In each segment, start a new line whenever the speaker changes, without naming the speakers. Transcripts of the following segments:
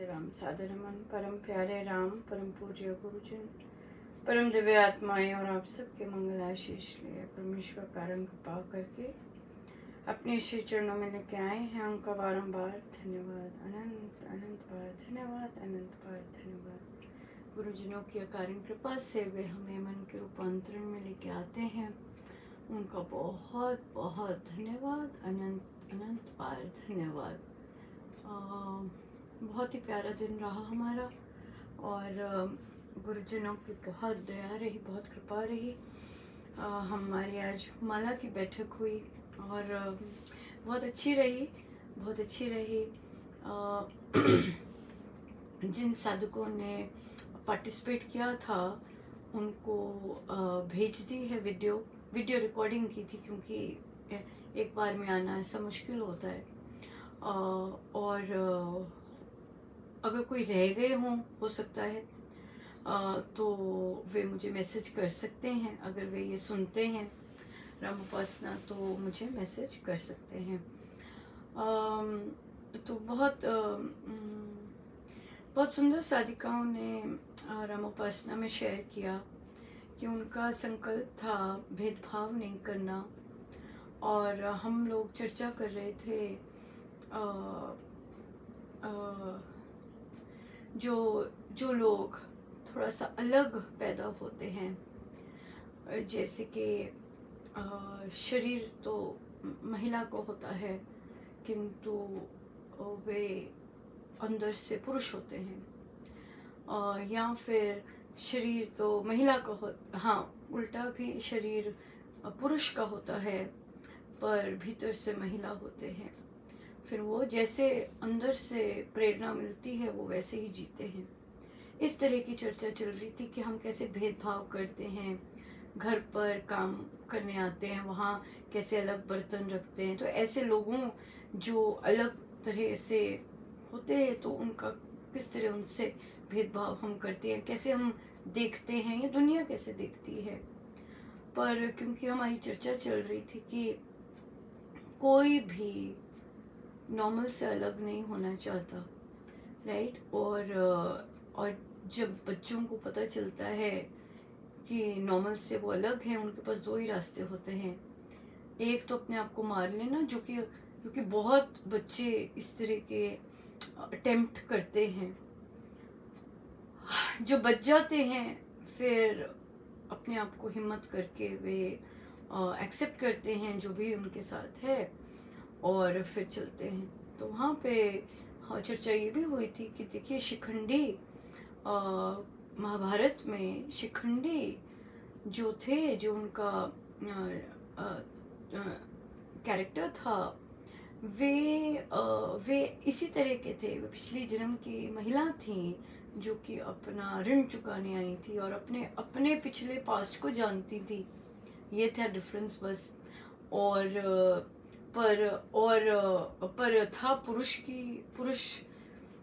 राम साधरमन परम प्यारे राम परम पूज्य गुरुजन परम दिव्य आत्माएं और आप सबके मंगल आशीष लिए परमेश्वर कारण कृपा करके अपने श्री चरणों में लेके आए हैं। उनका बारंबार धन्यवाद, अनंत अनंत बार धन्यवाद, अनंत बार धन्यवाद। गुरुजनों की अकारण कृपा से वे हमें मन के रूपांतरण में लेके आते हैं। उनका बहुत बहुत धन्यवाद, अनंत अनंत बार धन्यवाद। बहुत ही प्यारा दिन रहा हमारा और गुरुजनों की बहुत दया रही, बहुत कृपा रही। हमारी आज माला की बैठक हुई और बहुत अच्छी रही, बहुत अच्छी रही। जिन साधकों ने पार्टिसिपेट किया था उनको भेज दी है वीडियो रिकॉर्डिंग की थी, क्योंकि एक बार में आना ऐसा मुश्किल होता है। और अगर कोई रह गए हों, हो सकता है तो वे मुझे मैसेज कर सकते हैं। अगर वे ये सुनते हैं राम उपासना तो मुझे मैसेज कर सकते हैं। तो बहुत सुंदर साधिकाओं ने राम उपासना में शेयर किया कि उनका संकल्प था भेदभाव नहीं करना। और हम लोग चर्चा कर रहे थे जो लोग थोड़ा सा अलग पैदा होते हैं, जैसे कि शरीर तो महिला को होता है किंतु वे अंदर से पुरुष होते हैं, या फिर शरीर तो महिला का हाँ उल्टा भी शरीर पुरुष का होता है पर भीतर से महिला होते हैं। फिर वो जैसे अंदर से प्रेरणा मिलती है वो वैसे ही जीते हैं। इस तरह की चर्चा चल रही थी कि हम कैसे भेदभाव करते हैं, घर पर काम करने आते हैं वहाँ कैसे अलग बर्तन रखते हैं। तो ऐसे लोगों जो अलग तरह से होते हैं तो उनका किस तरह उनसे भेदभाव हम करते हैं, कैसे हम देखते हैं, ये दुनिया कैसे देखती है। पर क्योंकि हमारी चर्चा चल रही थी कि कोई भी नॉर्मल से अलग नहीं होना चाहता, राइट। और जब बच्चों को पता चलता है कि नॉर्मल से वो अलग हैं, उनके पास दो ही रास्ते होते हैं। एक तो अपने आप को मार लेना, जो कि बहुत बच्चे इस तरह के अटेम्प्ट करते हैं। जो बच जाते हैं फिर अपने आप को हिम्मत करके वे एक्सेप्ट करते हैं जो भी उनके साथ है और फिर चलते हैं। तो वहाँ पे चर्चा ये भी हुई थी कि देखिए शिखंडी महाभारत में शिखंडी जो थे, जो उनका कैरेक्टर था, वे इसी तरह के थे। वे पिछली जन्म की महिला थी जो कि अपना ऋण चुकाने आई थी और अपने पिछले पास्ट को जानती थी। ये था डिफरेंस बस। और पर था पुरुष,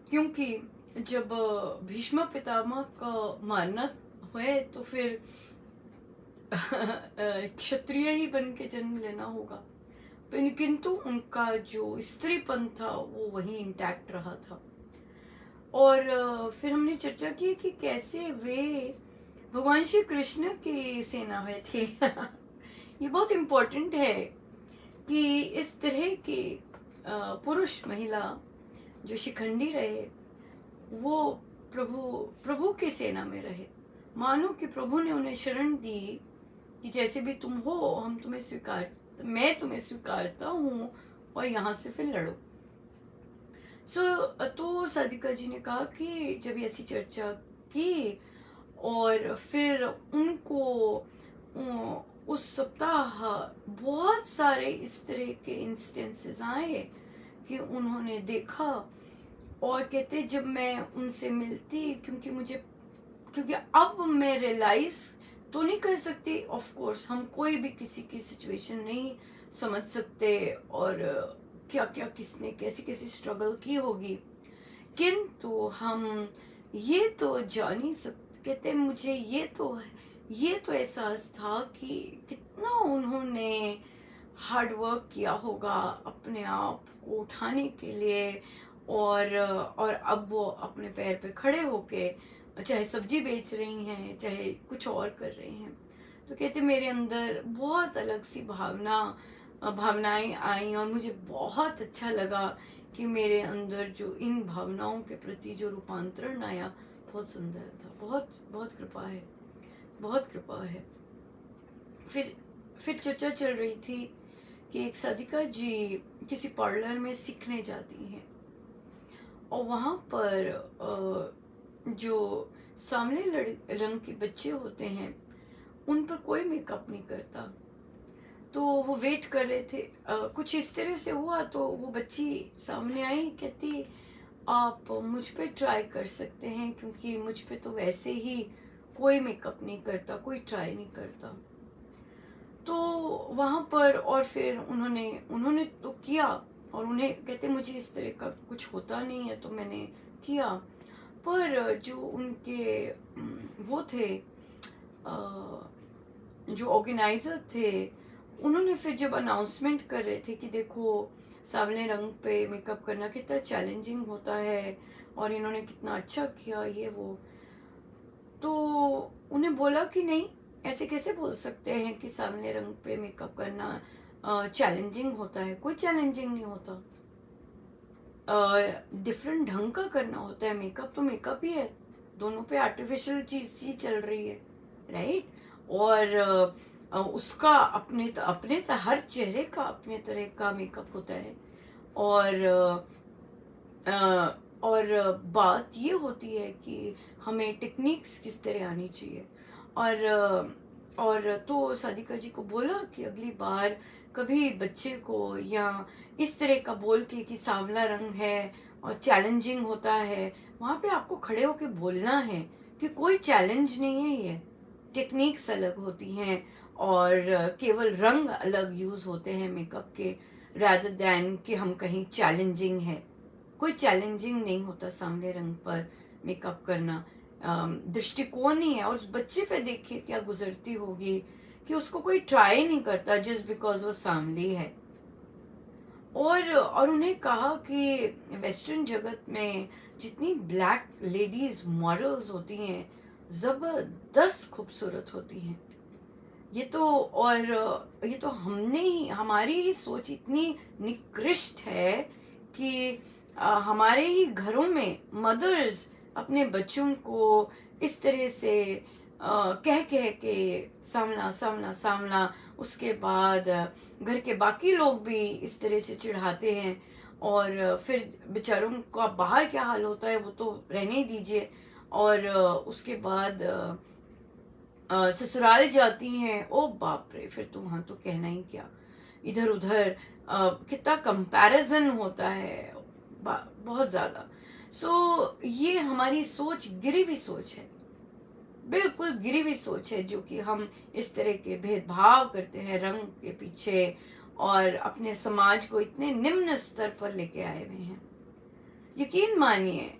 क्योंकि जब भीष्म पितामह का मारना हुए तो फिर क्षत्रिय ही बन के जन्म लेना होगा, किंतु उनका जो स्त्रीपन था वो वही इंटैक्ट रहा था। और फिर हमने चर्चा की कि कैसे वे भगवान श्री कृष्ण की सेना में थे। ये बहुत इम्पोर्टेंट है कि इस तरह के पुरुष महिला जो शिखंडी रहे वो प्रभु की सेना में रहे। मानो कि प्रभु ने उन्हें शरण दी कि जैसे भी तुम हो मैं तुम्हें स्वीकारता हूँ और यहाँ से फिर लड़ो। तो साधिका जी ने कहा कि जब ऐसी चर्चा की और फिर उनको उस सप्ताह बहुत सारे इस तरह के इंस्टेंसेस आए कि उन्होंने देखा और कहते जब मैं उनसे मिलती, क्योंकि अब मैं रियलाइज तो नहीं कर सकती, ऑफ कोर्स हम कोई भी किसी की सिचुएशन नहीं समझ सकते और क्या क्या किसने कैसी स्ट्रगल की होगी, किंतु हम ये तो जान ही सकते। कहते मुझे ये तो एहसास था कि कितना उन्होंने हार्ड वर्क किया होगा अपने आप को उठाने के लिए और अब वो अपने पैर पे खड़े होके चाहे सब्जी बेच रही हैं, चाहे कुछ और कर रही हैं। तो कहते मेरे अंदर बहुत अलग सी भावनाएं आई और मुझे बहुत अच्छा लगा कि मेरे अंदर जो इन भावनाओं के प्रति जो रूपांतरण आया बहुत सुंदर था। बहुत बहुत कृपा है, बहुत कृपा है। फिर चर्चा चल रही थी कि एक साधिका जी किसी पार्लर में सीखने जाती हैं और वहाँ पर जो सामने रंग के बच्चे होते हैं उन पर कोई मेकअप नहीं करता। तो वो वेट कर रहे थे, कुछ इस तरह से हुआ तो वो बच्ची सामने आई, कहती आप मुझ पे ट्राई कर सकते हैं क्योंकि मुझ पे तो वैसे ही कोई मेकअप नहीं करता, कोई ट्राई नहीं करता। तो वहाँ पर और फिर उन्होंने तो किया और उन्हें कहते मुझे इस तरह का कुछ होता नहीं है तो मैंने किया। पर जो उनके वो थे, जो ऑर्गेनाइजर थे, उन्होंने फिर जब अनाउंसमेंट कर रहे थे कि देखो सांवले रंग पे मेकअप करना कितना चैलेंजिंग होता है और इन्होंने कितना अच्छा किया ये वो, तो उन्हें बोला कि नहीं, ऐसे कैसे बोल सकते हैं कि सांवले रंग पे मेकअप करना चैलेंजिंग होता है। कोई चैलेंजिंग नहीं होता, डिफरेंट ढंग का करना होता है। मेकअप तो मेकअप ही है, दोनों पे आर्टिफिशियल चीज चल रही है, राइट। और उसका अपने हर चेहरे का अपने तरह का मेकअप होता है। और बात ये होती है कि हमें टेक्निक्स किस तरह आनी चाहिए। और तो साधिका जी को बोला कि अगली बार कभी बच्चे को या इस तरह का बोल के कि सांवला रंग है और चैलेंजिंग होता है, वहाँ पे आपको खड़े होके बोलना है कि कोई चैलेंज नहीं है, ये टेक्निक्स अलग होती हैं और केवल रंग अलग यूज होते हैं मेकअप के, rather देन कि हम कहीं चैलेंजिंग है। कोई चैलेंजिंग नहीं होता सांवले रंग पर मेकअप करना, दृष्टिकोण ही है। और उस बच्चे पे देखिए क्या गुजरती होगी कि उसको कोई ट्राई नहीं करता जस्ट बिकॉज वो सांवली है। और उन्हें कहा कि वेस्टर्न जगत में जितनी ब्लैक लेडीज मॉडल्स होती हैं जबरदस्त खूबसूरत होती हैं। ये तो हमारी ही सोच इतनी निकृष्ट है कि हमारे ही घरों में मदर्स अपने बच्चों को इस तरह से कह के सामना सामना सामना, उसके बाद घर के बाकी लोग भी इस तरह से चिढ़ाते हैं। और फिर बेचारों का बाहर क्या हाल होता है वो तो रहने ही दीजिए। और उसके बाद ससुराल जाती हैं, ओ बाप रे, फिर तो वहां तो कहना ही क्या, इधर उधर कितना कंपैरिजन होता है, बहुत ज्यादा। सो ये हमारी सोच गिरी हुई सोच है, बिल्कुल गिरी हुई सोच है, जो कि हम इस तरह के भेदभाव करते हैं रंग के पीछे और अपने समाज को इतने निम्न स्तर पर लेके आए हुए हैं। यकीन मानिए,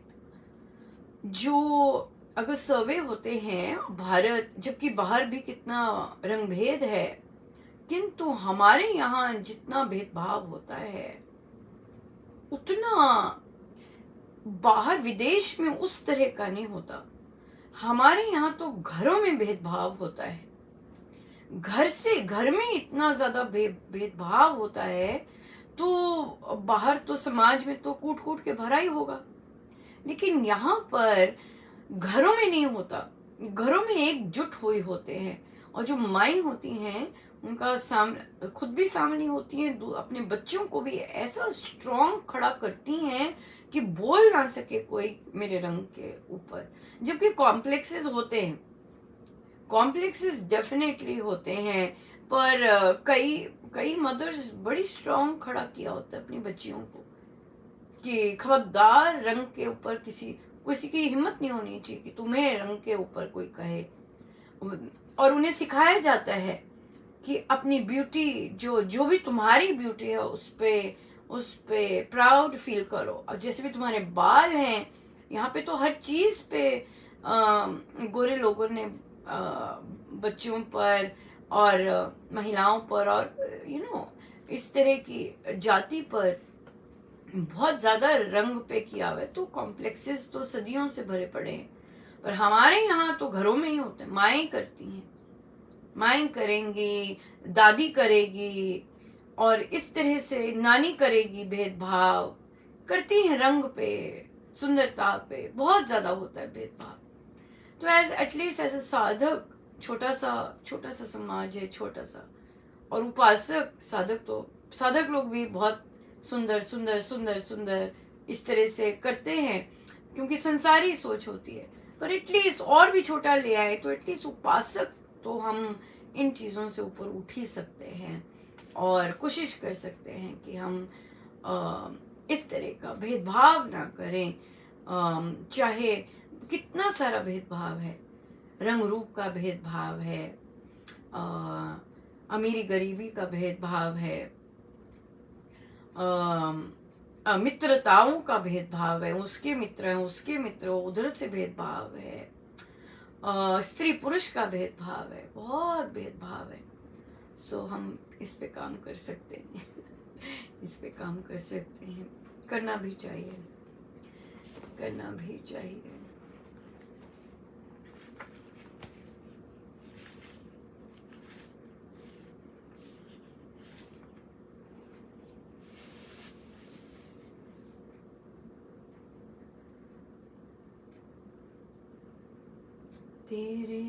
जो अगर सर्वे होते हैं भारत, जबकि बाहर भी कितना रंग भेद है, किंतु हमारे यहाँ जितना भेदभाव होता है उतना बाहर विदेश में उस तरह का नहीं होता। हमारे यहाँ तो घरों में भेदभाव होता है, घर में इतना ज्यादा भेदभाव होता है, तो बाहर तो समाज में तो कूट कूट के भरा ही होगा। लेकिन यहाँ पर घरों में नहीं होता, घरों में एकजुट हुए होते हैं। और जो माई होती हैं उनका खुद भी सामने होती हैं, अपने बच्चों को भी ऐसा स्ट्रॉन्ग खड़ा करती हैं कि बोल ना सके कोई मेरे रंग के ऊपर। जबकि कॉम्प्लेक्सेस होते हैं, कॉम्प्लेक्सेस डेफिनेटली होते हैं, पर कई मदर्स बड़ी स्ट्रॉन्ग खड़ा किया होता है अपनी बच्चियों को कि खबरदार रंग के ऊपर किसी की हिम्मत नहीं होनी चाहिए कि तुम्हें रंग के ऊपर कोई कहे। और उन्हें सिखाया जाता है कि अपनी ब्यूटी, जो भी तुम्हारी ब्यूटी है उस पे प्राउड फील करो। और जैसे भी तुम्हारे बाल हैं, यहाँ पे तो हर चीज पे गोरे लोगों ने बच्चों पर और महिलाओं पर और इस तरह की जाति पर बहुत ज्यादा रंग पे किया हुआ है, तो कॉम्प्लेक्सेस तो सदियों से भरे पड़े हैं। पर हमारे यहाँ तो घरों में ही होते हैं, माएँ करती हैं, माएँ करेंगी, दादी करेगी, और इस तरह से नानी करेगी, भेदभाव करती हैं, रंग पे, सुंदरता पे बहुत ज्यादा होता है भेदभाव। तो एज एटलीस्ट एज अ साधक, छोटा सा समाज है, छोटा सा, और उपासक साधक, तो साधक लोग भी बहुत सुंदर सुंदर सुंदर सुंदर इस तरह से करते हैं, क्योंकि संसारी सोच होती है। पर एटलीस्ट और भी छोटा ले आए तो एटलीस्ट उपासक तो हम इन चीज़ों से ऊपर उठ ही सकते हैं, और कोशिश कर सकते हैं कि हम इस तरह का भेदभाव ना करें। चाहे कितना सारा भेदभाव है, रंग रूप का भेदभाव है, अमीरी गरीबी का भेदभाव है, मित्रताओं का भेदभाव है, उसके मित्र हैं, उसके मित्र, उधर से भेदभाव है, स्त्री पुरुष का भेदभाव है, बहुत भेदभाव है। सो हम इस पे काम कर सकते हैं इस पे काम कर सकते हैं, करना भी चाहिए, करना भी चाहिए। तेरे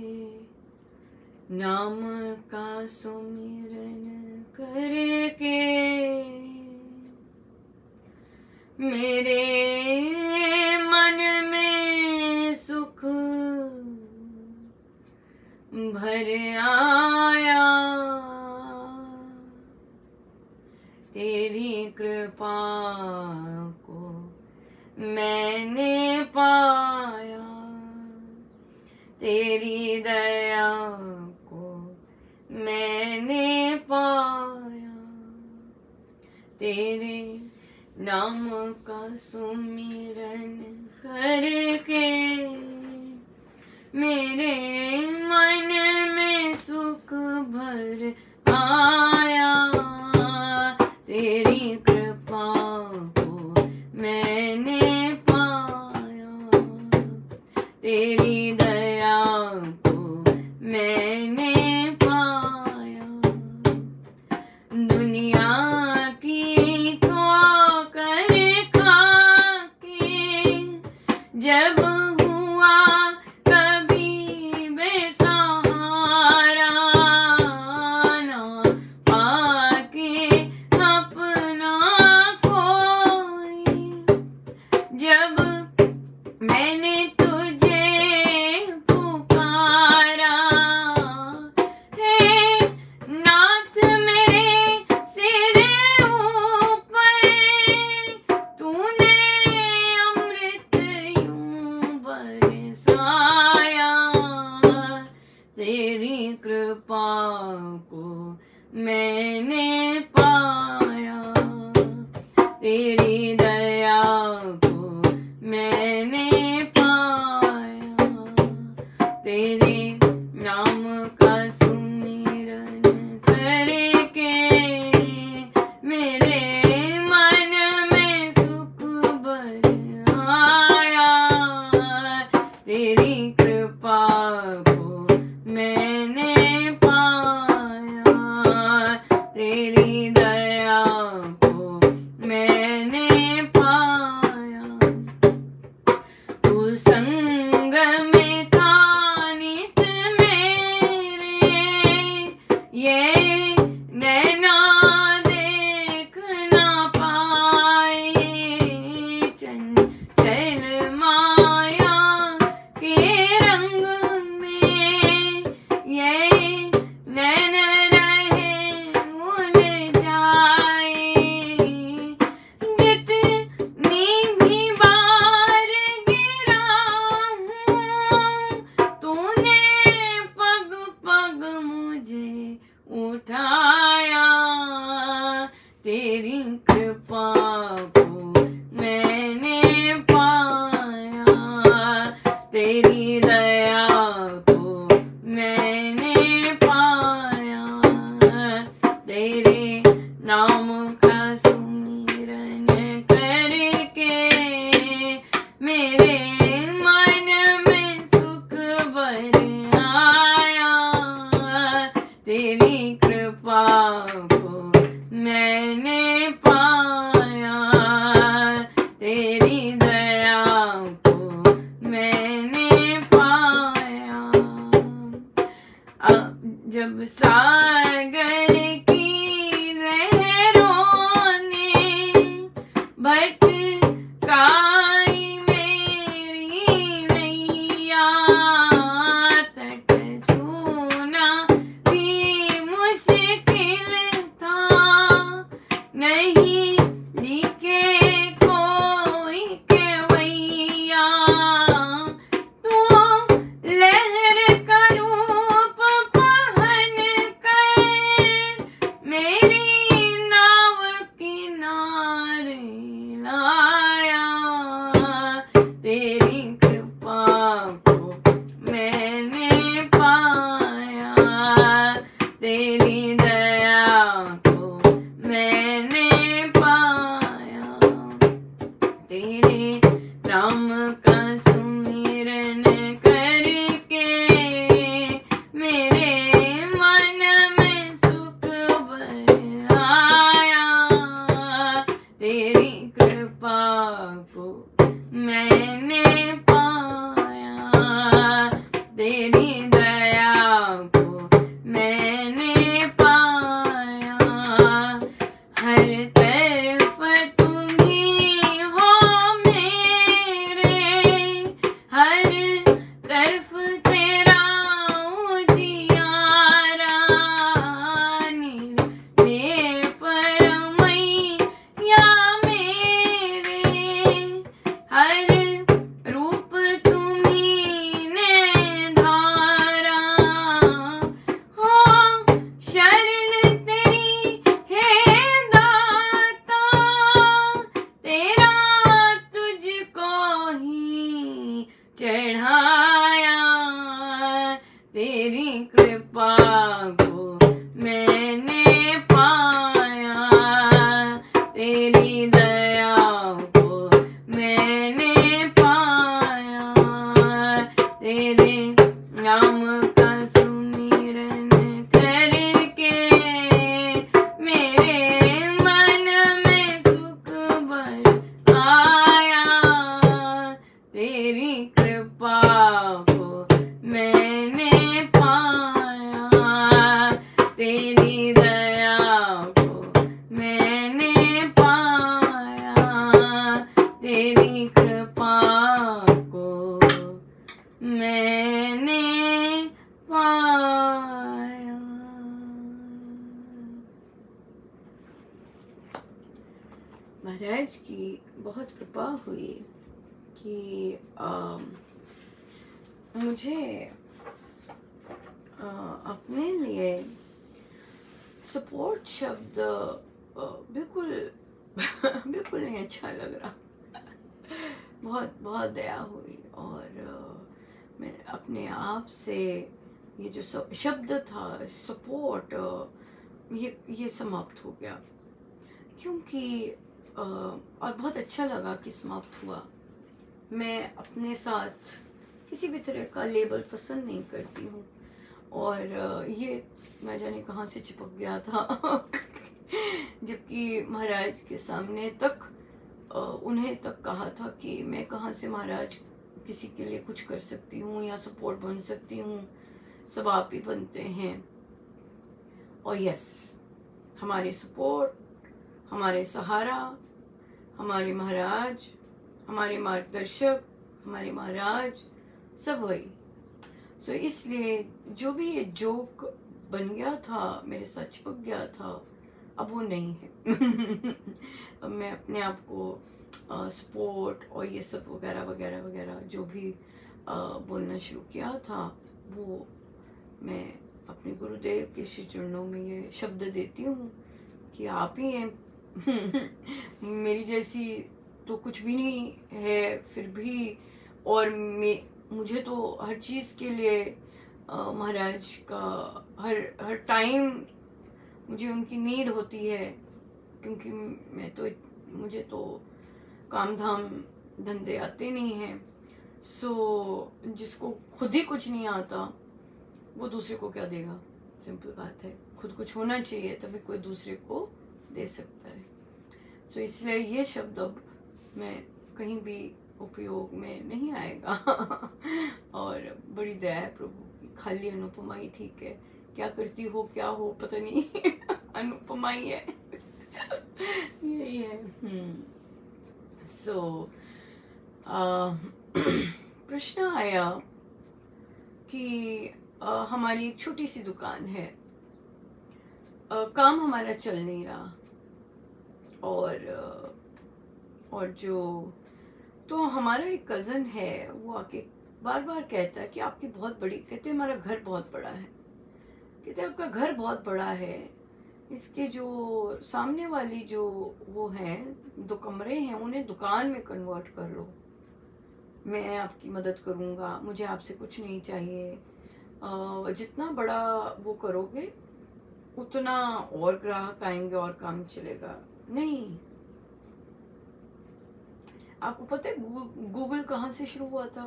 नाम का सुमिरन करके मेरे मन में सुख भर आया, तेरी कृपा को मैंने पाया, तेरी दया को मैंने पाया, तेरे नाम का सुमिरन करके मेरे मन में सुख भर आया, तेरी कृपा को मैंने पाया, तेरी दया को मैंने पाया, दुनिया की ठोकर खा के जब हुआ कभी बेसहारा, ना पाके अपना कोई, जब मैंने तेरी कृपा को मैंने पाया, तेरी दया को मैंने पाया, तेरे नाम का सुमिरन करके मेरे मन में सुख भर आया, तेरी कृपा मैंने पाया, तेरी दया को मैंने पाया, तू संग में था नित मेरे, ये नैना देख ना पाए, चंचल माया के रंग में ये नैन रहे उलझाए, जितनी भी बार गिरा हूँ तूने पग पग मुझे उठाया, तेरी कृपा को मैंने पाया, तेरी दया को मैंने पाया, तेरे नाम का सुमिरन कर कृपा को मैंने पाया, तेरी दया को मैंने पाया, तेरे नाम का सुमिरन करके मेरे मन में सुख भर आया, तेरी कृपा को मैंने पाया, तेरी दया को मैंने पाया, हर तरफ तुम ही हो मेरे, हर तरफ तेरा उजियारा, नीले परमैया मेरे, हर रूप तुम्ही ने धारा, हो शरण तेरी हे दाता, तेरा तुझको ही चढ़ाया, तेरी कृपा को मैंने पाया, तेरी दया को मैंने पाया, तेरे नाम का सुमिरन करके मेरे मन में सुख भर आया, तेरी कृपा को मैंने पाया, तेरी दया को मैंने पाया, तेरी कृपा को मैंने पाया। महाराज की बहुत कृपा हुई कि मुझे अपने लिए सपोर्ट शब्द बिल्कुल बिल्कुल नहीं अच्छा लग रहा। बहुत बहुत दया हुई और मैं अपने आप से ये जो शब्द था सपोर्ट, ये समाप्त हो गया, क्योंकि और बहुत अच्छा लगा कि समाप्त हुआ। मैं अपने साथ किसी भी तरह का लेबल पसंद नहीं करती हूँ और ये न जाने कहाँ से चिपक गया था जबकि महाराज के सामने तक उन्हें तक कहा था कि मैं कहाँ से महाराज किसी के लिए कुछ कर सकती हूँ या सपोर्ट बन सकती हूँ, सब आप ही बनते हैं। और यस, हमारे सपोर्ट, हमारे सहारा, हमारे महाराज, हमारे मार्गदर्शक, हमारे महाराज, सब वही। सो इसलिए जो भी ये जोक बन गया था, मेरे साथ चिपक गया था, अब वो नहीं है अब मैं अपने आप को सपोर्ट और ये सब वगैरह वगैरह वगैरह जो भी बोलना शुरू किया था, वो मैं अपने गुरुदेव के श्री चरणों में ये शब्द देती हूँ कि आप ही हैं मेरी जैसी तो कुछ भी नहीं है फिर भी, और मुझे तो हर चीज़ के लिए महाराज का हर टाइम मुझे उनकी नीड होती है, क्योंकि मुझे तो काम धाम धंधे आते नहीं हैं। सो जिसको खुद ही कुछ नहीं आता वो दूसरे को क्या देगा, सिंपल बात है। खुद कुछ होना चाहिए तभी कोई दूसरे को दे सकता है। सो इसलिए ये शब्द अब मैं कहीं भी उपयोग में नहीं आएगा और बड़ी दया है प्रभु की, खाली अनुपमा ही ठीक है, क्या करती हो क्या हो पता नहीं अनुपमा ही है यही है। सो प्रश्न आया कि हमारी एक छोटी सी दुकान है, काम हमारा चल नहीं रहा और जो तो हमारा एक कज़न है वो आके बार बार कहता है कि आपकी बहुत बड़ी, कहते हमारा घर बहुत बड़ा है, कहते आपका घर बहुत बड़ा है, इसके जो सामने वाली जो वो हैं 2 कमरे हैं उन्हें दुकान में कन्वर्ट कर लो। मैं आपकी मदद करूँगा, मुझे आपसे कुछ नहीं चाहिए। जितना बड़ा वो करोगे उतना और ग्राहक आएंगे और काम चलेगा। नहीं, आपको पता है गूगल कहाँ से शुरू हुआ था?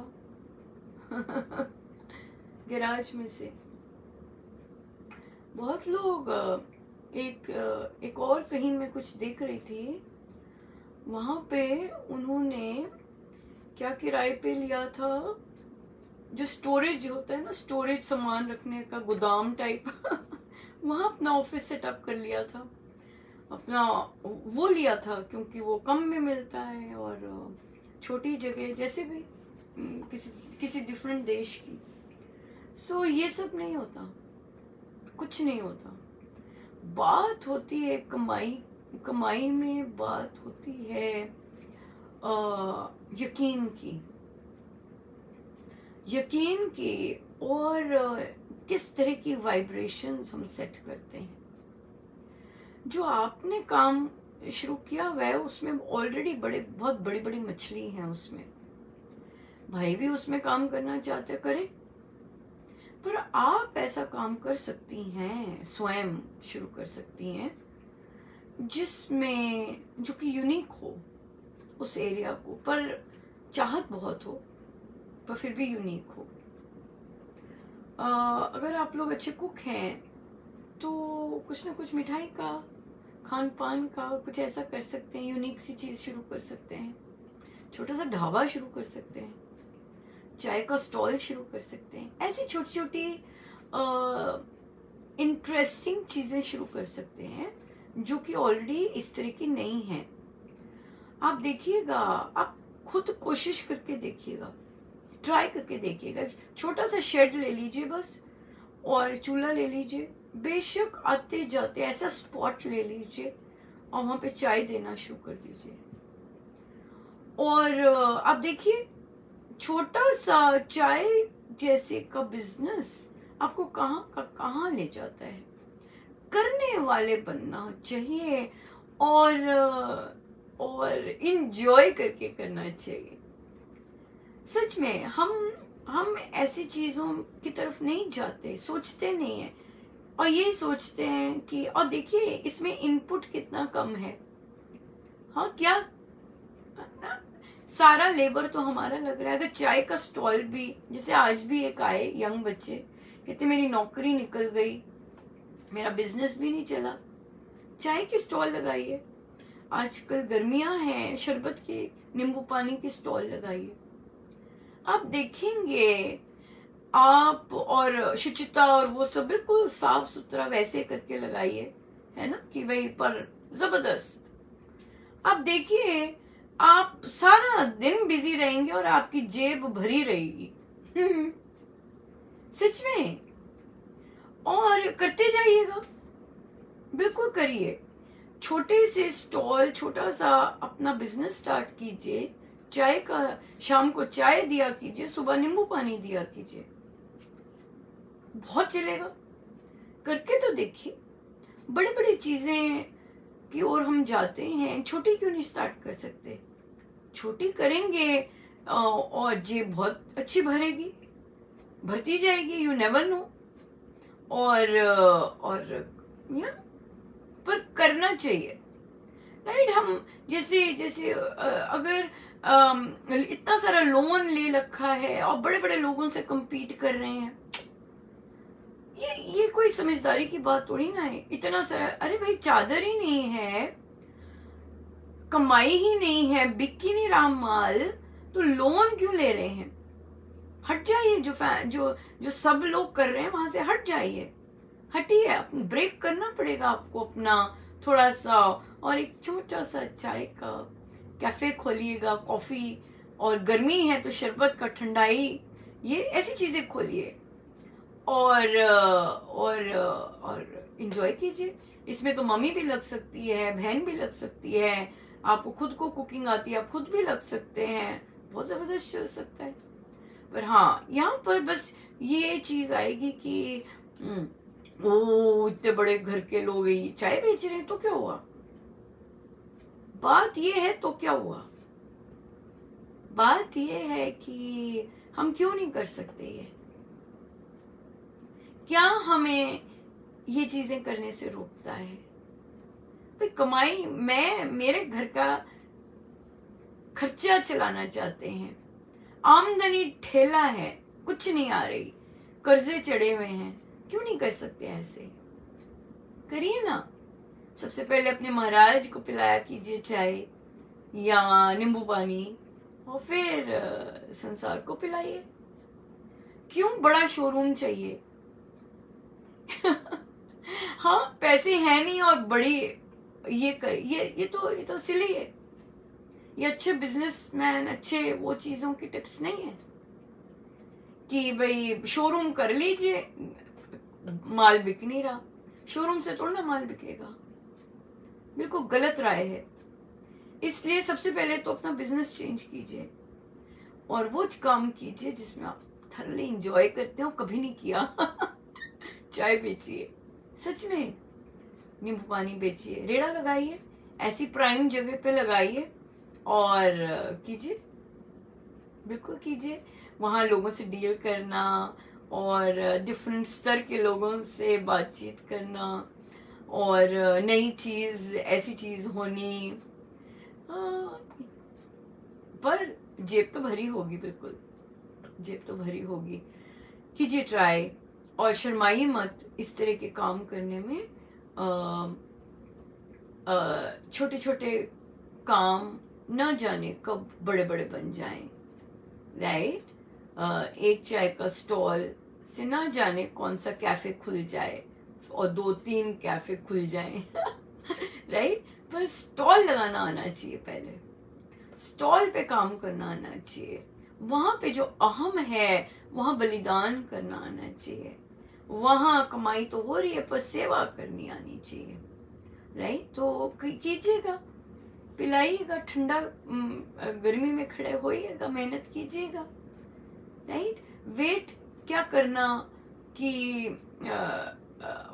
गैराज में से। बहुत लोग एक और कहीं मैं कुछ देख रही थी, वहां पे उन्होंने क्या किराए पे लिया था, जो स्टोरेज होता है ना, स्टोरेज सामान रखने का गोदाम टाइप वहां अपना ऑफिस सेटअप कर लिया था, अपना वो लिया था, क्योंकि वो कम में मिलता है और छोटी जगह, जैसे भी किसी किसी डिफरेंट देश की। सो ये सब नहीं होता, कुछ नहीं होता। बात होती है कमाई, कमाई में बात होती है यकीन की, यकीन की, और किस तरह की वाइब्रेशंस हम सेट करते हैं। जो आपने काम शुरू किया हुआ है उसमें ऑलरेडी बहुत बड़ी बड़ी मछली हैं, उसमें भाई भी उसमें काम करना चाहते करें, पर आप ऐसा काम कर सकती हैं, स्वयं शुरू कर सकती हैं, जिसमें जो कि यूनिक हो उस एरिया को, पर चाहत बहुत हो, पर फिर भी यूनिक हो। अगर आप लोग अच्छे कुक हैं तो कुछ ना कुछ मिठाई का, खान पान का कुछ ऐसा कर सकते हैं, यूनिक सी चीज शुरू कर सकते हैं, छोटा सा ढाबा शुरू कर सकते हैं, चाय का स्टॉल शुरू कर सकते हैं, ऐसी छोटी छोटी इंटरेस्टिंग चीजें शुरू कर सकते हैं जो कि ऑलरेडी इस तरह की नहीं है। आप देखिएगा, आप खुद कोशिश करके देखिएगा, ट्राई करके देखिएगा। छोटा सा शेड ले लीजिए बस, और चूल्हा ले लीजिए, बेशक आते जाते ऐसा स्पॉट ले लीजिए और वहां पे चाय देना शुरू कर दीजिए। और आप देखिए, छोटा सा चाय जैसे का बिजनेस आपको कहाँ का कहाँ ले जाता है। करने वाले बनना चाहिए और इंजॉय करके करना चाहिए। सच में हम ऐसी चीजों की तरफ नहीं जाते, सोचते नहीं है, और ये सोचते हैं कि, और देखिए इसमें इनपुट कितना कम है। हाँ, क्या ना, सारा लेबर तो हमारा लग रहा है। अगर चाय का स्टॉल भी, जैसे आज भी एक आए यंग बच्चे, कहते मेरी नौकरी निकल गई, मेरा बिजनेस भी नहीं चला, चाय की स्टॉल लगाइए। आजकल गर्मियां हैं, शरबत की, नींबू पानी की स्टॉल लगाइए। आप देखेंगे, आप और शुचिता और वो सब बिल्कुल साफ सुथरा वैसे करके लगाइए, है ना, कि वही पर जबरदस्त। आप देखिए, आप सारा दिन बिजी रहेंगे और आपकी जेब भरी रहेगी। सच में। और करते जाइएगा, बिल्कुल करिए। छोटे से स्टॉल, छोटा सा अपना बिजनेस स्टार्ट कीजिए, चाय का, शाम को चाय दिया कीजिए, सुबह नींबू पानी दिया कीजिए, बहुत चलेगा। करके तो देखिए। बड़ी बड़ी चीजें की ओर हम जाते हैं, छोटी क्यों नहीं स्टार्ट कर सकते? छोटी करेंगे और जेब बहुत अच्छी भरेगी, भरती जाएगी, यू नेवर नो। और या पर करना चाहिए, राइट। हम जैसे जैसे अगर इतना सारा लोन ले रखा है और बड़े बड़े लोगों से compete कर रहे हैं, ये कोई समझदारी की बात थोड़ी ना है। इतना सारा, अरे भाई चादर ही नहीं है, कमाई ही नहीं है, बिक ही नहीं रहा माल, तो लोन क्यों ले रहे हैं? हट जाइए, जो सब लोग कर रहे हैं वहां से हट जाइए, हटिए। ब्रेक करना पड़ेगा आपको अपना थोड़ा सा, और एक छोटा सा चाय का कैफे खोलिएगा, कॉफी, और गर्मी है तो शरबत का ठंडाई, ये ऐसी चीजें खोलिए और एंजॉय कीजिए। इसमें तो मम्मी भी लग सकती है, बहन भी लग सकती है, आपको खुद को कुकिंग आती है, आप खुद भी लग सकते हैं, बहुत जबरदस्त चल सकता है। पर हाँ, यहाँ पर बस ये चीज आएगी कि ओ इतने बड़े घर के लोग ये चाय बेच रहे हैं तो क्या हुआ? बात ये है तो क्या हुआ? बात ये है कि हम क्यों नहीं कर सकते ये? क्या हमें ये चीजें करने से रोकता है? भाई कमाई, मैं मेरे घर का खर्चा चलाना चाहते हैं, आमदनी ठेला है, कुछ नहीं आ रही, कर्जे चढ़े हुए हैं, क्यों नहीं कर सकते ऐसे? करिए ना। सबसे पहले अपने महाराज को पिलाया कीजिए चाय या नींबू पानी, और फिर संसार को पिलाइए। क्यों बड़ा शोरूम चाहिए? हाँ, पैसे हैं नहीं और बड़ी ये तो सिली है। ये अच्छे बिजनेसमैन, अच्छे वो चीजों की टिप्स नहीं है कि भाई शोरूम कर लीजिए, माल बिक नहीं रहा, शोरूम से थोड़ा ना माल बिकेगा। बिल्कुल गलत राय है। इसलिए सबसे पहले तो अपना बिजनेस चेंज कीजिए और वो काम कीजिए जिसमें आप थरली इंजॉय करते हो, कभी नहीं किया। चाय बेचिए, सच में नींबू पानी बेचिए, रेड़ा लगाइए, ऐसी प्राइम जगह पे लगाइए और कीजिए, बिल्कुल कीजिए। वहाँ लोगों से डील करना और डिफरेंट स्तर के लोगों से बातचीत करना और नई चीज, ऐसी चीज होनी, पर जेब तो भरी होगी, बिल्कुल जेब तो भरी होगी। कीजिए ट्राई और शर्माइए मत इस तरह के काम करने में। छोटे छोटे काम न जाने कब बड़े बड़े बन जाएं, राइट? एक चाय का स्टॉल से ना जाने कौन सा कैफे खुल जाए और 2-3 कैफे खुल जाएं। राइट? पर स्टॉल लगाना आना चाहिए, पहले स्टॉल पे काम करना आना चाहिए, वहां पे जो अहम है वहां बलिदान करना आना चाहिए। वहां कमाई तो हो रही है पर सेवा करनी आनी चाहिए, राइट? तो कीजिएगा, पिलाइएगा ठंडा, गर्मी में खड़े होइएगा, मेहनत कीजिएगा, राइट? वेट क्या करना कि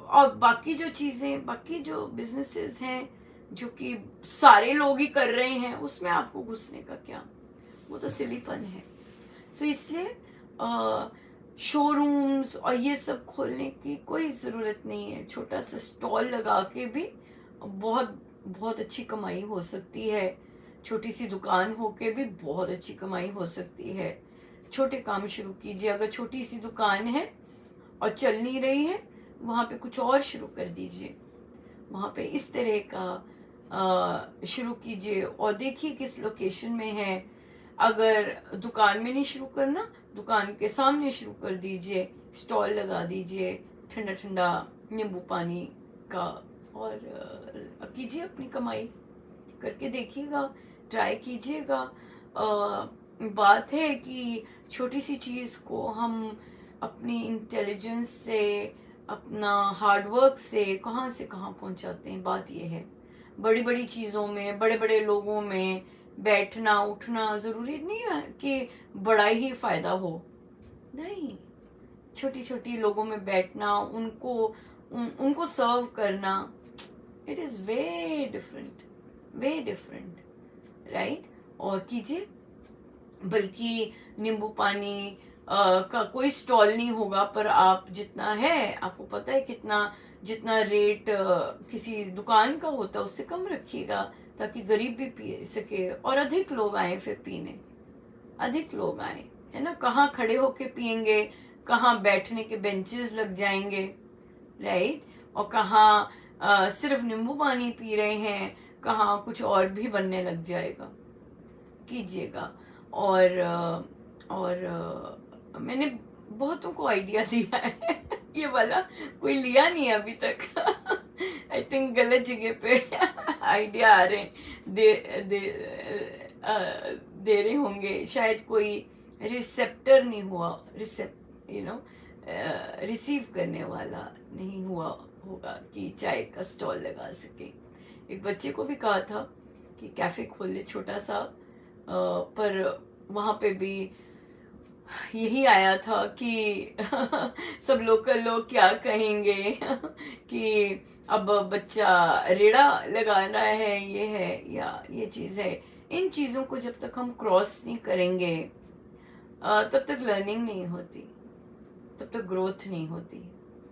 और बाकी जो चीजें, बाकी जो बिजनेसेस हैं जो कि सारे लोग ही कर रहे हैं, उसमें आपको घुसने का क्या? वो तो सिलीपन है। सो इसलिए शोरूम्स और ये सब खोलने की कोई ज़रूरत नहीं है। छोटा सा स्टॉल लगा के भी बहुत बहुत अच्छी कमाई हो सकती है। छोटी सी दुकान होके भी बहुत अच्छी कमाई हो सकती है। छोटे काम शुरू कीजिए। अगर छोटी सी दुकान है और चल नहीं रही है, वहाँ पे कुछ और शुरू कर दीजिए, वहाँ पे इस तरह का शुरू कीजिए और देखिए किस लोकेशन में है। अगर दुकान में नहीं शुरू करना, दुकान के सामने शुरू कर दीजिए, स्टॉल लगा दीजिए ठंडा ठंडा नींबू पानी का, और कीजिए अपनी कमाई, करके देखिएगा, ट्राई कीजिएगा। बात है कि छोटी सी चीज़ को हम अपनी इंटेलिजेंस से, अपना हार्डवर्क से कहाँ पहुंचाते हैं। बात यह है, बड़ी बड़ी चीज़ों में, बड़े बड़े लोगों में बैठना उठना ज़रूरी नहीं है कि बड़ा ही फायदा हो, नहीं। छोटी छोटी लोगों में बैठना, उनको सर्व करना, it is way different, right? और कीजिए। बल्कि नींबू पानी का कोई स्टॉल नहीं होगा, पर आप जितना है, आपको पता है कितना, जितना रेट किसी दुकान का होता है उससे कम रखिएगा, ताकि गरीब भी पी सके और अधिक लोग आए, फिर पीने अधिक लोग आए, है ना? कहाँ खड़े होके पियेंगे, कहाँ बैठने के बेंचेस लग जाएंगे, राइट? और कहाँ सिर्फ नींबू पानी पी रहे हैं, कहाँ कुछ और भी बनने लग जाएगा। कीजिएगा। और मैंने बहुतों को आइडिया दिया है। ये वाला कोई लिया नहीं अभी तक। आई थिंक गलत जगह पे आइडिया आ रहे हैं, दे रहे होंगे, शायद कोई रिसेप्टर नहीं हुआ, रिसीव करने वाला नहीं हुआ होगा कि चाय का स्टॉल लगा सके। एक बच्चे को भी कहा था कि कैफे खोल ले छोटा सा, पर वहाँ पे भी यही आया था कि सब लोकल लोग क्या कहेंगे कि अब बच्चा रेड़ा लगा रहा है, ये है या ये चीज़ है, इन चीज़ों को जब तक हम क्रॉस नहीं करेंगे तब तक लर्निंग नहीं होती, तब तक ग्रोथ नहीं होती।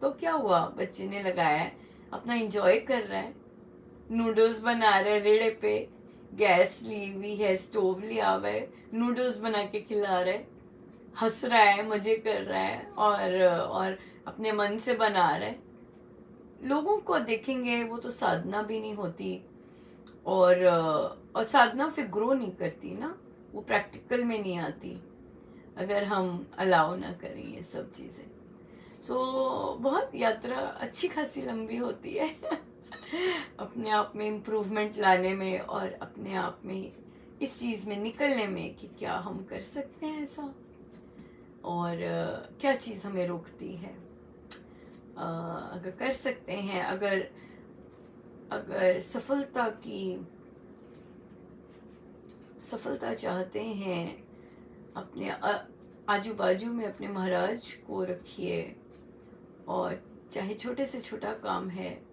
तो क्या हुआ, बच्चे ने लगाया है, अपना एंजॉय कर रहा है, नूडल्स बना रहा है रेड़े पे, गैस ली हुई है, स्टोव लिया हुआ है, नूडल्स बना के खिला रहा है, हंस रहा है, मजे कर रहा है और अपने मन से बना रहा है। लोगों को देखेंगे वो तो साधना भी नहीं होती और साधना फिर ग्रो नहीं करती ना, वो प्रैक्टिकल में नहीं आती अगर हम अलाउ ना करें ये सब चीज़ें। सो बहुत यात्रा अच्छी खासी लंबी होती है अपने आप में इम्प्रूवमेंट लाने में और अपने आप में इस चीज़ में निकलने में कि क्या हम कर सकते हैं ऐसा और क्या चीज़ हमें रोकती है। अगर कर सकते हैं, अगर सफलता चाहते हैं, अपने आजू बाजू में अपने महाराज को रखिए और चाहे छोटे से छोटा काम है,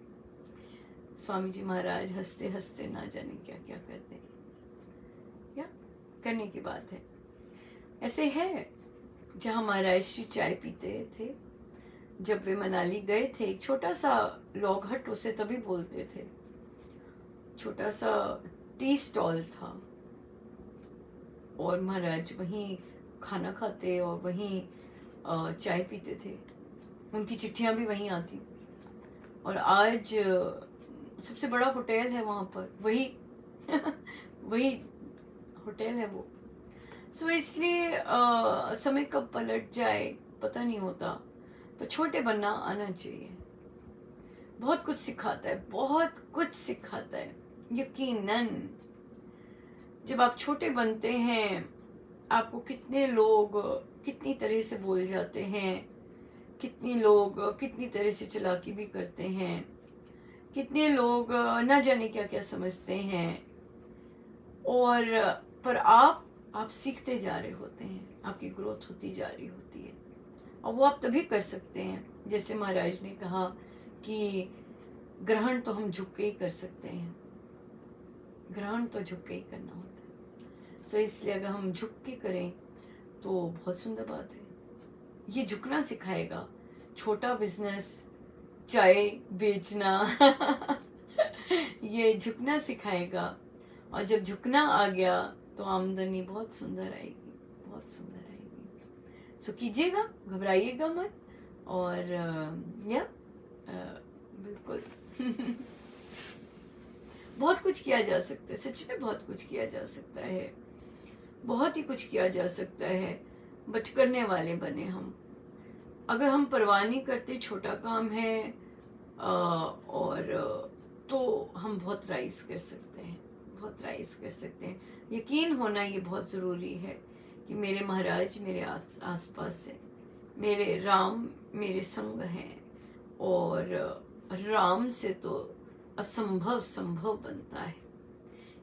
स्वामी जी महाराज हंसते हंसते ना जाने क्या क्या करते हैं, या करने की बात है। ऐसे है जहाँ महाराज श्री चाय पीते थे, जब वे मनाली गए थे, एक छोटा सा लॉग हट उसे तभी बोलते थे, छोटा सा टी स्टॉल था और महाराज वहीं खाना खाते और वहीं चाय पीते थे, उनकी चिट्ठियां भी वहीं आती। और आज सबसे बड़ा होटल है वहाँ पर, वही वही होटल है वो। सो इसलिए समय कब पलट जाए पता नहीं होता, पर छोटे बनना आना चाहिए। बहुत कुछ सिखाता है, बहुत कुछ सिखाता है यकीनन। जब आप छोटे बनते हैं, आपको कितने लोग कितनी तरह से बोल जाते हैं, कितने लोग कितनी तरह से चालाकी भी करते हैं, कितने लोग न जाने क्या क्या समझते हैं, और पर आप सीखते जा रहे होते हैं, आपकी ग्रोथ होती जा रही होती है। और वो आप तभी कर सकते हैं, जैसे महाराज ने कहा कि ग्रहण तो हम झुक के ही कर सकते हैं, ग्रहण तो झुक के ही करना होता है। सो इसलिए अगर हम झुक के करें तो बहुत सुंदर बात है। ये झुकना सिखाएगा, छोटा बिजनेस चाय बेचना ये झुकना सिखाएगा, और जब झुकना आ गया तो आमदनी बहुत सुंदर आएगी, बहुत सुंदर आएगी। सो कीजिएगा, घबराइएगा मत, और बिल्कुल बहुत कुछ किया जा सकता है, सच में बहुत कुछ किया जा सकता है, बहुत ही कुछ किया जा सकता है। बच करने वाले बने हम, अगर हम परवाह नहीं करते, छोटा काम है और तो हम बहुत राइज कर सकते हैं, बहुत राइज कर सकते हैं। यकीन होना ये बहुत ज़रूरी है कि मेरे महाराज मेरे आसपास है, मेरे राम मेरे संग हैं, और राम से तो असंभव संभव बनता है।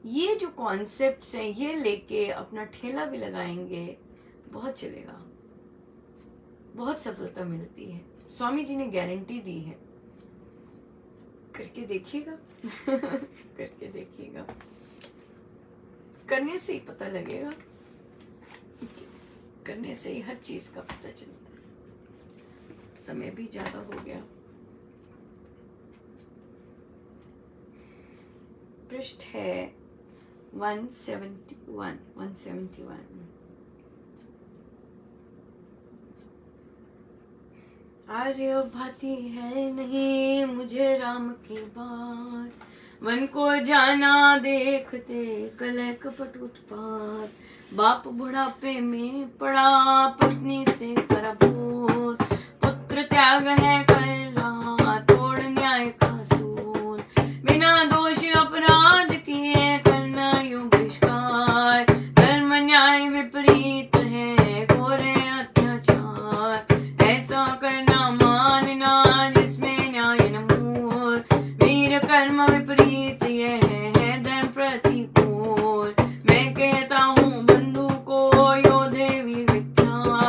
ये जो कॉन्सेप्ट्स हैं, ये लेके अपना ठेला भी लगाएंगे, बहुत चलेगा, बहुत सफलता मिलती है। स्वामी जी ने गारंटी दी है, करके देखिएगा करके देखिएगा, करने से ही पता लगेगा, करने से ही हर चीज का पता चलता है। समय भी ज्यादा हो गया। पृष्ठ है 171। आर्य भाती है नहीं मुझे राम की बात, मन को जाना देखते कलह कपट उत्पात, बाप बुढ़ापे में पड़ा पत्नी से पराभूत, पुत्र त्याग है करना तोड़ न्याय का सूल, बिना दोष अपराध किए करना यूं बहिष्कार, धर्म न्याय विपरीत है घोरे अत्याचार, ऐसा करना मानना जिसमें न्याय न मूल, वीर कर्म विपरीत यह है धर्म प्रतिकूल, मैं कहता हूँ बंधु को योधे वीर विख्यात,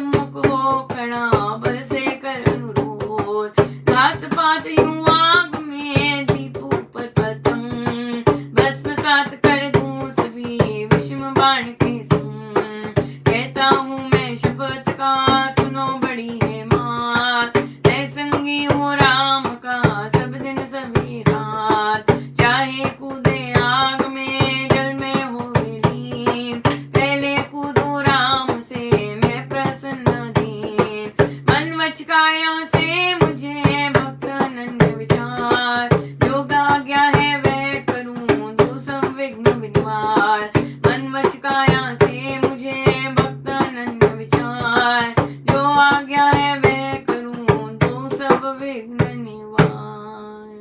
सम्मुख हो खड़ा बल से कर अनुरोध। घास पात यूं आग में दीप ऊपर पतंग, भस्म सात कर दूं सभी विषम बाण के संग। कहता हूँ मैं शपथ का सुनो बड़ी है मात, मैं संगी हूँ राम का सब दिन सभी रात। चाहे कूदे आग में जल में हो लीन, पहले कूदूं राम से मैं प्रसन्न दीन। मन वच काया से मुझे भक्त अनन्य विचार, जो आज्ञा है वह करूं दो सब विघ्न विद्वार। मन वच काया से मुझे भक्त अनन्य विचार, जो आज्ञा है वह करूं दो सब विघ्न निवार।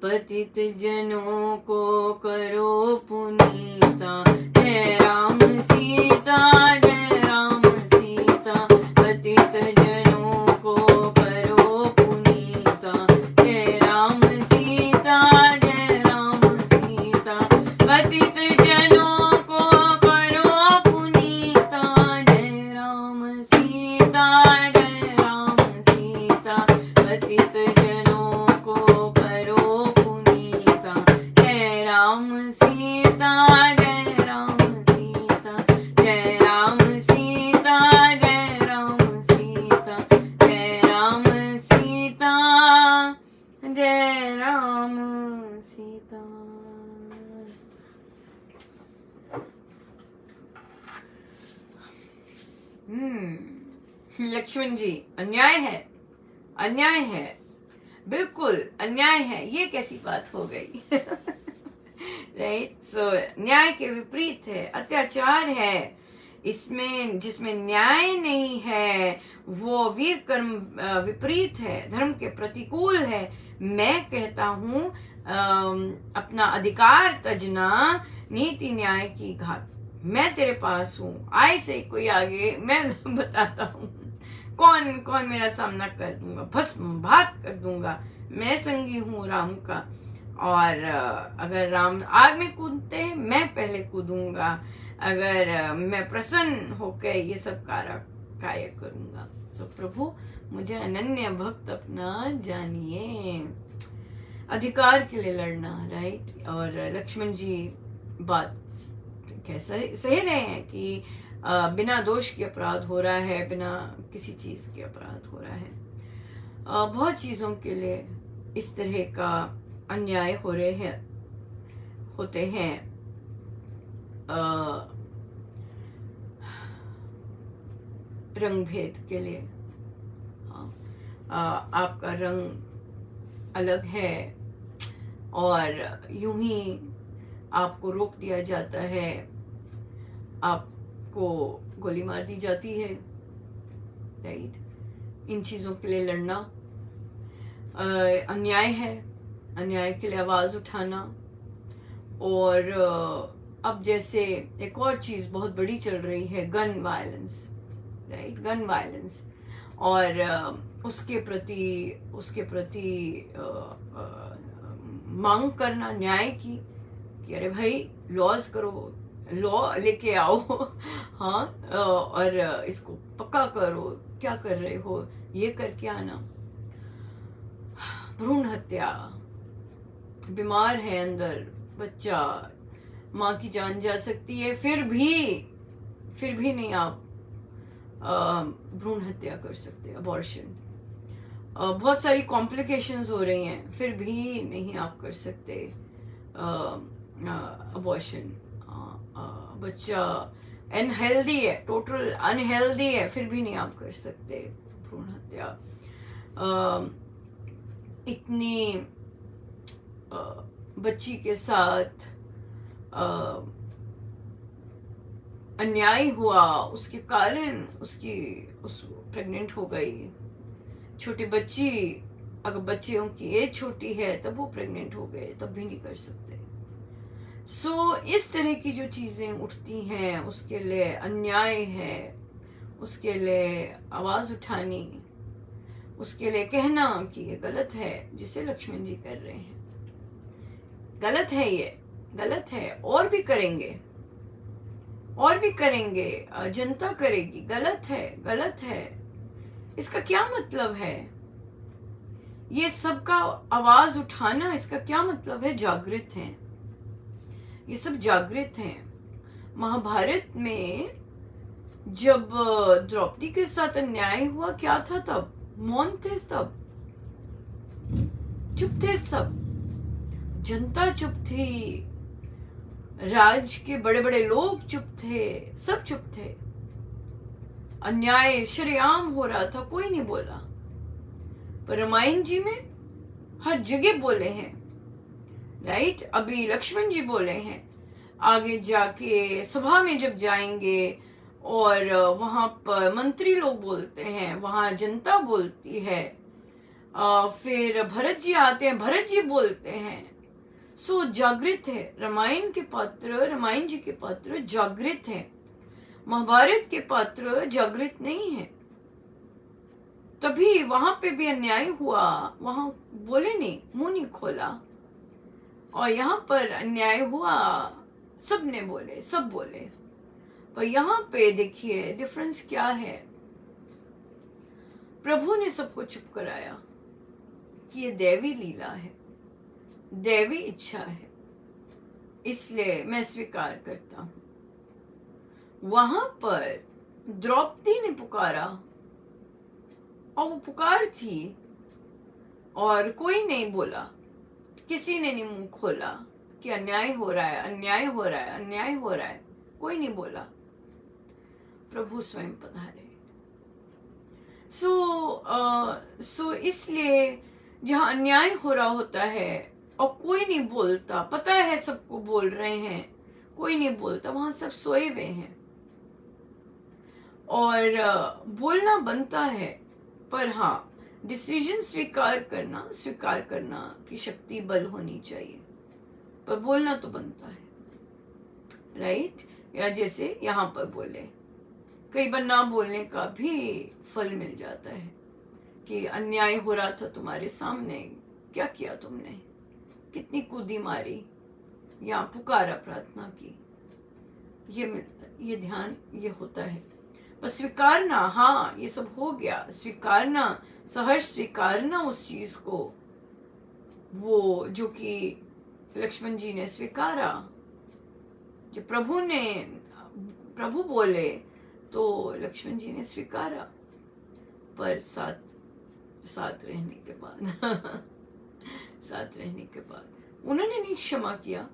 पतित जनों को करो पुनीता, जय राम सीता जय राम सीता। पतित जनों को करो पुनीता, जय राम सीता जय राम सीता। पतित जनों को करो पुनीता, जय राम सीता जय राम सीता। पतित जनों को करो पुनीता, जय राम सीता जय राम सीता। जय राम सीता जय राम सीता। जय राम सीता जय राम सीता। लक्ष्मण जी, अन्याय है, अन्याय है, बिल्कुल अन्याय है। ये कैसी बात हो गई? राइट, सो न्याय के विपरीत है, अत्याचार है। इसमें जिसमें न्याय नहीं है वो वीर कर्म विपरीत है, धर्म के प्रतिकूल है। मैं कहता हूं अपना अधिकार तजना, नीति न्याय की घात। मैं तेरे पास हूं, आए से कोई आगे, मैं बताता हूं कौन कौन मेरा सामना कर दूंगा, भस्म भात कर दूंगा। मैं संगी हूं राम का, और अगर राम आग में कूदते हैं मैं पहले कूदूंगा। अगर मैं प्रसन्न होकर ये सब कार्य करूंगा। सो प्रभु मुझे अनन्य भक्त अपना जानिए। अधिकार के लिए लड़ना, राइट। और लक्ष्मण जी बात सही रहे हैं कि बिना दोष के अपराध हो रहा है, बिना किसी चीज के अपराध हो रहा है। बहुत चीजों के लिए इस तरह का अन्याय हो रहे हैं, होते हैं। रंग भेद के लिए, आपका रंग अलग है और यूं ही आपको रोक दिया जाता है, आपको गोली मार दी जाती है, राइट। इन चीजों के लिए लड़ना अन्याय है, अन्याय के लिए आवाज उठाना। और अब जैसे एक और चीज बहुत बड़ी चल रही है, gun violence, right, gun violence. और उसके प्रति मांग करना न्याय की, कि अरे भाई लॉज करो, लॉ लेके आओ। हाँ, और इसको पक्का करो, क्या कर रहे हो, ये करके आना। भ्रूण हत्या, बीमार है अंदर बच्चा, माँ की जान जा सकती है, फिर भी नहीं आप भ्रूण हत्या कर सकते, अबॉर्शन। बहुत सारी कॉम्प्लिकेशंस हो रही हैं, फिर भी नहीं आप कर सकते अबॉर्शन। बच्चा अनहेल्दी है, टोटल अनहेल्दी है, फिर भी नहीं आप कर सकते भ्रूण हत्या। इतनी बच्ची के साथ अन्याय हुआ, उसके कारण उस प्रेग्नेंट हो गई। छोटी बच्ची, अगर बच्चियों की एज छोटी है तब वो प्रेग्नेंट हो गए, तब भी नहीं कर सकते। सो इस तरह की जो चीजें उठती हैं उसके लिए अन्याय है, उसके लिए आवाज उठानी, उसके लिए कहना कि ये गलत है, जिसे लक्ष्मण जी कर रहे हैं, गलत है, ये गलत है, और भी करेंगे, और भी करेंगे, जनता करेगी, गलत है, गलत है। इसका क्या मतलब है? ये सबका आवाज उठाना, इसका क्या मतलब है? जागृत हैं, ये सब जागृत हैं। महाभारत में जब द्रौपदी के साथ अन्याय हुआ, क्या था तब? मौन थे सब, चुप थे सब, जनता चुप थी, राज के बड़े बड़े लोग चुप थे, सब चुप थे। अन्याय शरेआम हो रहा था, कोई नहीं बोला। पर रामायण जी में हर जगह बोले हैं, राइट? अभी लक्ष्मण जी बोले हैं, आगे जाके सभा में जब जाएंगे और वहां पर मंत्री लोग बोलते हैं, वहां जनता बोलती है, फिर भरत जी आते हैं, भरत जी बोलते हैं। सो जागृत है रामायण के पात्र, रामायण जी के पात्र जागृत है। महाभारत के पात्र जागृत नहीं है। तभी वहां पे भी अन्याय हुआ, वहां बोले नहीं, मुंह नहीं खोला। और यहाँ पर अन्याय हुआ, सबने बोले, सब बोले। पर यहाँ पे देखिए डिफरेंस क्या है। प्रभु ने सबको चुप कराया कि ये दैवी लीला है, दैवी इच्छा है, इसलिए मैं स्वीकार करता हूं। वहां पर द्रौपदी ने पुकारा, और वो पुकार थी, और कोई नहीं बोला, किसी ने नहीं मुंह खोला कि अन्याय हो रहा है, अन्याय हो रहा है, अन्याय हो रहा है। कोई नहीं बोला। प्रभु स्वयं पधारे। सो इसलिए जहां अन्याय हो रहा होता है और कोई नहीं बोलता, पता है सबको बोल रहे हैं, कोई नहीं बोलता, वहां सब सोए हुए हैं। और बोलना बनता है, पर हाँ, डिसीजन स्वीकार करना की शक्ति, बल होनी चाहिए, पर बोलना तो बनता है, राइट? या जैसे यहाँ पर बोले, कई बार ना बोलने का भी फल मिल जाता है कि अन्याय हो रहा था तुम्हारे सामने, क्या किया तुमने, कितनी कूदी मारी या पुकारा, प्रार्थना की, ये मिलता, ये ध्यान, ये होता है। बस स्वीकारना, हाँ ये सब हो गया, स्वीकारना, सहर्ष स्वीकारना उस चीज को, वो जो कि लक्ष्मण जी ने स्वीकारा। जो प्रभु बोले तो लक्ष्मण जी ने स्वीकारा, पर साथ रहने के बाद साथ रहने के बाद उन्होंने नहीं क्षमा किया,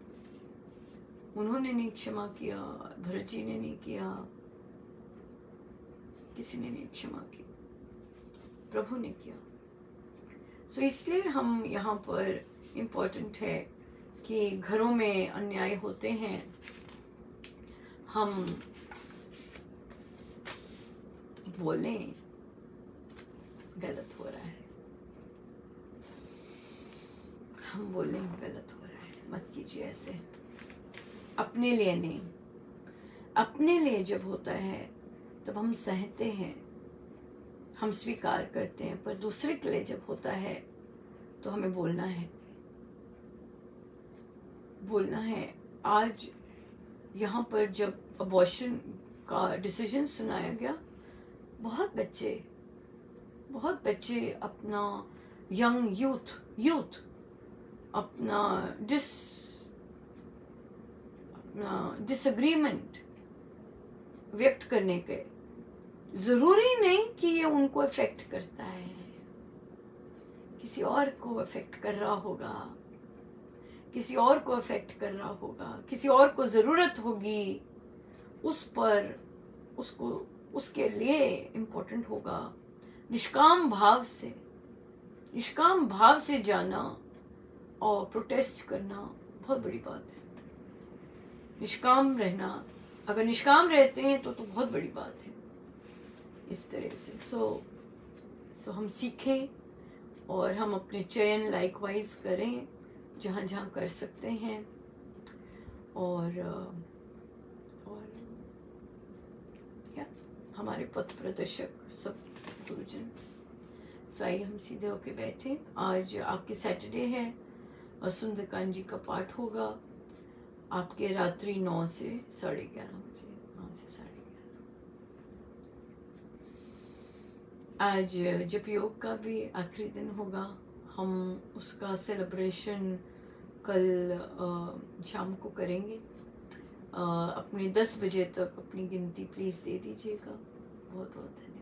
उन्होंने नहीं क्षमा किया, भरत जी ने नहीं किया, किसी ने नहीं क्षमा की, प्रभु ने किया। सो इसलिए हम यहाँ पर इम्पोर्टेंट है कि घरों में अन्याय होते हैं, हम बोलें गलत हो रहा है, हम बोलें गलत हो रहा है, मत कीजिए ऐसे। अपने लिए नहीं, अपने लिए जब होता है तब हम सहते हैं, हम स्वीकार करते हैं, पर दूसरे के लिए जब होता है तो हमें बोलना है, बोलना है। आज यहाँ पर जब अबॉर्शन का डिसीजन सुनाया गया, बहुत बच्चे अपना यंग यूथ अपना डिसएग्रीमेंट व्यक्त करने के, जरूरी नहीं कि ये उनको इफेक्ट करता है, किसी और को इफेक्ट कर रहा होगा, किसी और को इफेक्ट कर रहा होगा, किसी और को जरूरत होगी, उस पर उसको उसके लिए इम्पोर्टेंट होगा। निष्काम भाव से जाना और प्रोटेस्ट करना बहुत बड़ी बात है। निष्काम रहना, अगर निष्काम रहते हैं तो बहुत बड़ी बात है। इस तरह से सो हम सीखें और हम अपने चयन लाइकवाइज करें जहाँ जहाँ कर सकते हैं। और या हमारे पथ प्रदर्शक सब गुरुजन, साई हम सीधे होके बैठे। आज आपके सैटरडे है और सुंदरकांड जी का पाठ होगा आपके रात्रि 9 से 11:30 बजे। से 11:30। आज जप योग का भी आखिरी दिन होगा। हम उसका सेलिब्रेशन कल शाम को करेंगे। अपने 10 बजे तक अपनी गिनती प्लीज़ दे दीजिएगा। बहुत बहुत धन्यवाद।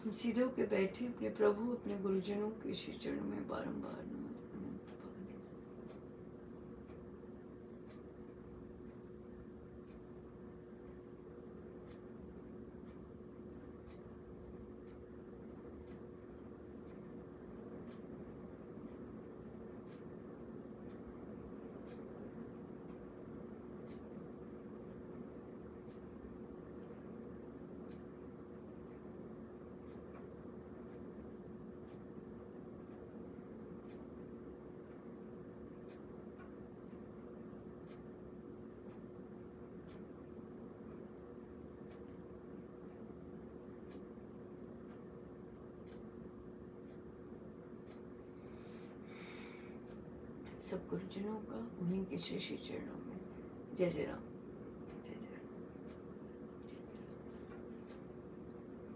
हम सीधे होकर बैठे अपने प्रभु अपने गुरुजनों के श्री चरणों में बारंबार नमन। सब गुरुजनों का उन्हीं के श्री श्री चरणों में जय जय राम।